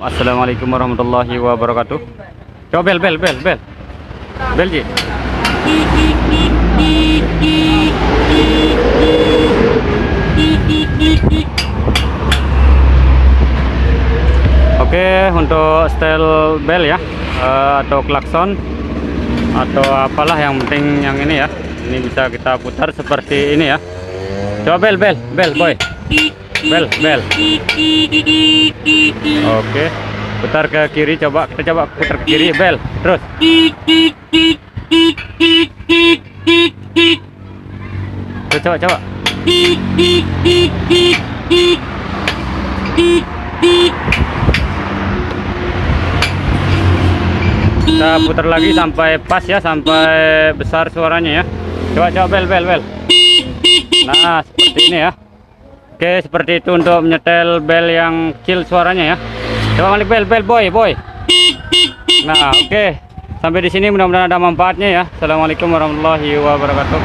Assalamualaikum warahmatullahi wabarakatuh. Coba bel Ji. Oke, untuk style bel ya, atau klakson atau apalah, yang penting yang ini ya. Ini bisa kita putar seperti ini ya. Coba bel boy. Bel. Oke, putar ke kiri, kita coba putar ke kiri, bel terus. Coba. Kita putar lagi sampai pas ya, sampai besar suaranya ya. Coba bel. Nah, seperti ini ya. Oke, seperti itu untuk menyetel bel yang kecil suaranya ya. Coba balik bel boy. Nah, oke. Sampai di sini mudah-mudahan ada manfaatnya ya. Assalamualaikum warahmatullahi wabarakatuh.